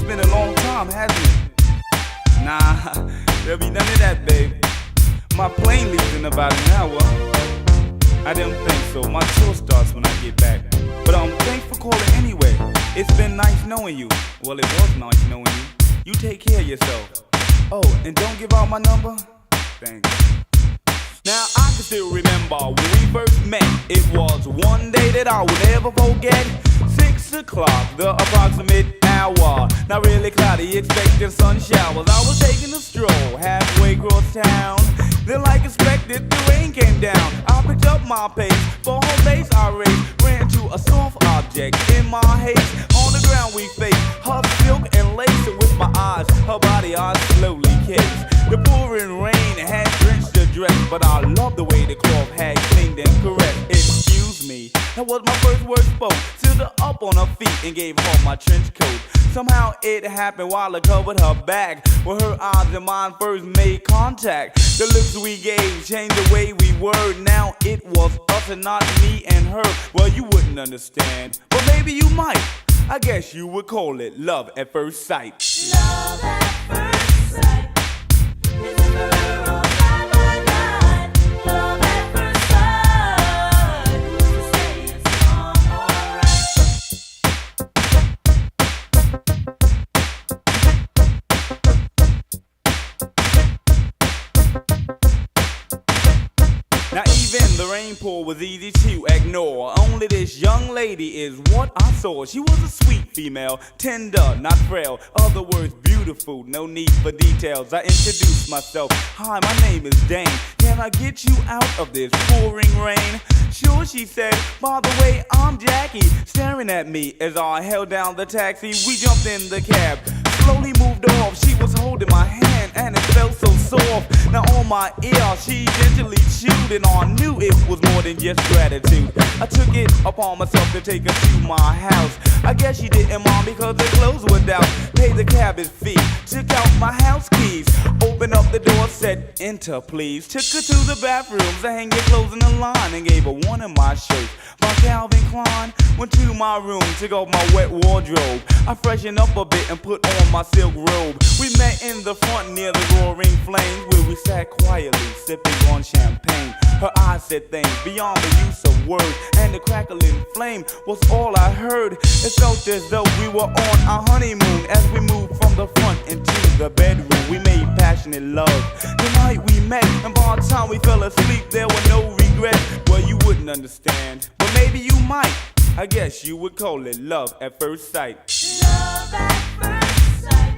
It's been a long time, hasn't it? Nah, there'll be none of that, babe. My plane leaves in about an hour. I don't think so. My tour starts when I get back. But thanks for calling anyway. It's been nice knowing you. Well, it was nice knowing you. You take care of yourself. Oh, and don't give out my number. Thanks. Now I can still remember when we first met. It was one day that I would never forget. 6 o'clock, the approximate hour. Not really cloudy, expecting sun showers. I was taking a stroll halfway across town. Then like expected, the rain came down. I picked up my pace, for home base I raced. Ran to a soft object in my haste. On the ground we faced, her silk and lace. And with my eyes, her body I slowly kissed. The pouring rain had drenched the dress, but I loved the way the cloth had cleaned and caressed. Excuse me, that was my first word spoke. Stood her up on her feet and gave her my trench coat. Somehow it happened while I covered her back, where her eyes and mine first made contact. The looks we gave changed the way we were. Now it was us and not me and her. Well, you wouldn't understand, but maybe you might. I guess you would call it love at first sight. Love at first sight. Is it forever or night by night? Love at first sight. Who's to say it's wrong or Now even the rainpour was easy to ignore. Only this young lady is what I saw. She was a sweet female, tender, not frail. Other words, beautiful, no need for details. I introduced myself. Hi, my name is Dane. Can I get you out of this pouring rain? Sure, she said. By the way, I'm Jackie. Staring at me as I held down the taxi. We jumped in the cab. Slowly moved off. She was holding my hand and it felt so soft. Now on my ear she gently chewed, and I knew it was more than just gratitude. I took it upon myself to take her to my house. I guess she didn't mind because the clothes were down. Paid the cab's fee, took out my house keys, opened up the door, said enter please. Took her to the bathrooms to hang your clothes in the line and gave her one of my shirts by Calvin Klein. Went to my room, took off my wet wardrobe. I freshened up a bit and put on my silk robe. We met in the front near the roaring flames, where we sat quietly sipping on champagne. Her eyes said things beyond the use of words, and the crackling flame was all I heard. It felt as though we were on our honeymoon. As we moved from the front into the bedroom, we made passionate love. The night we met, and by the time we fell asleep, there were no regrets. Well, you wouldn't understand, but maybe you might. I guess you would call it love at first sight. love at first sight?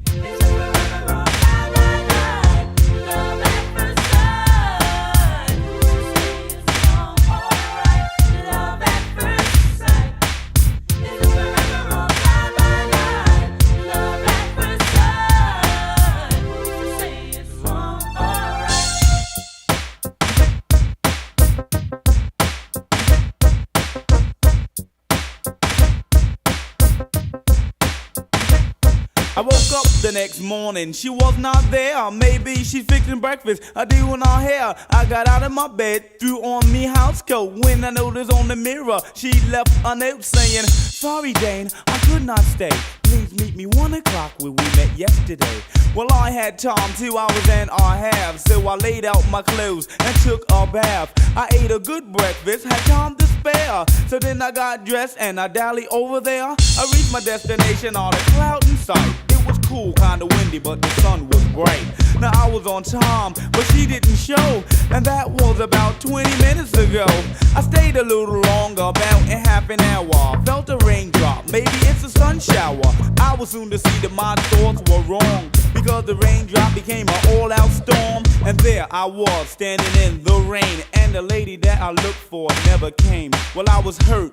Is it forever or night by night? Love at first sight. Who's to say it's wrong or right? Love at first sight. Is it forever or night by night? Love at first sight. Who's to say it's wrong or right? I woke up the next morning, she was not there. Maybe she's fixing breakfast, doing her hair. I got out of my bed, threw on me house coat. When I noticed on the mirror, she left a note saying, sorry Dane, I could not stay. Please meet me 1 o'clock where we met yesterday. Well, I had time, 2 hours and a half, so I laid out my clothes and took a bath. I ate a good breakfast, had time to spare. So then I got dressed and I dallied over there. I reached my destination on a cloud in sight. It was cool, kinda windy, but the sun was bright. Now I was on time, but she didn't show, and that was about 20 minutes ago. I stayed a little longer, about a half an hour. Felt a raindrop, maybe it's a sun shower. I was soon to see that my thoughts were wrong, because the raindrop became an all-out storm. And there I was, standing in the rain, and the lady that I looked for never came. Well, I was hurt,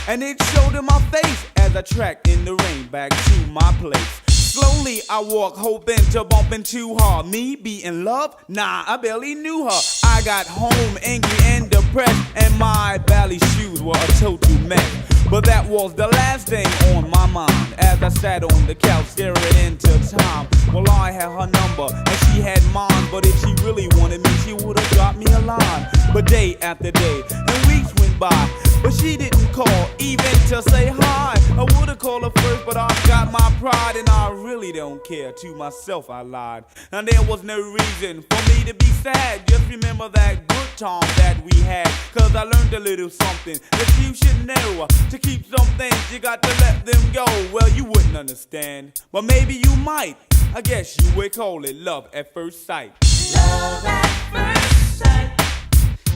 and it showed in my face as I tracked in the rain back to my place. Slowly I walked, hoping to bump into her. Me be in love? Nah, I barely knew her. I got home angry and depressed, and my ballet shoes were a total mess. But that was the last thing on my mind as I sat on the couch staring into time. Well, I had her number and she had mine, but if she really wanted me, she would have dropped me a line. But day after day and weeks went by, but she didn't call even to say hi. I would have called her first, but I got my pride and I really don't care. To myself I lied, and there was no reason for me to be sad. Just remember that good time that we had, cause I learned a little something that you should know. To keep some things you got to let them go. Well, you wouldn't understand, but maybe you might. I guess you would call it love at first sight. Love at first sight.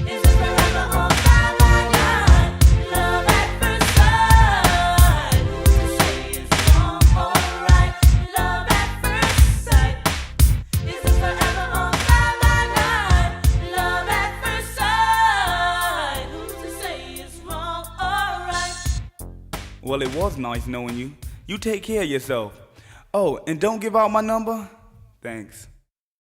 Is it forever or by night? Love at first sight. To say it's wrong or right. Love at first sight. Is it forever or by night? Love at first sight. Who's to say it's wrong or right? Well, it was nice knowing you. You take care of yourself. Oh, and don't give out my number. Thanks.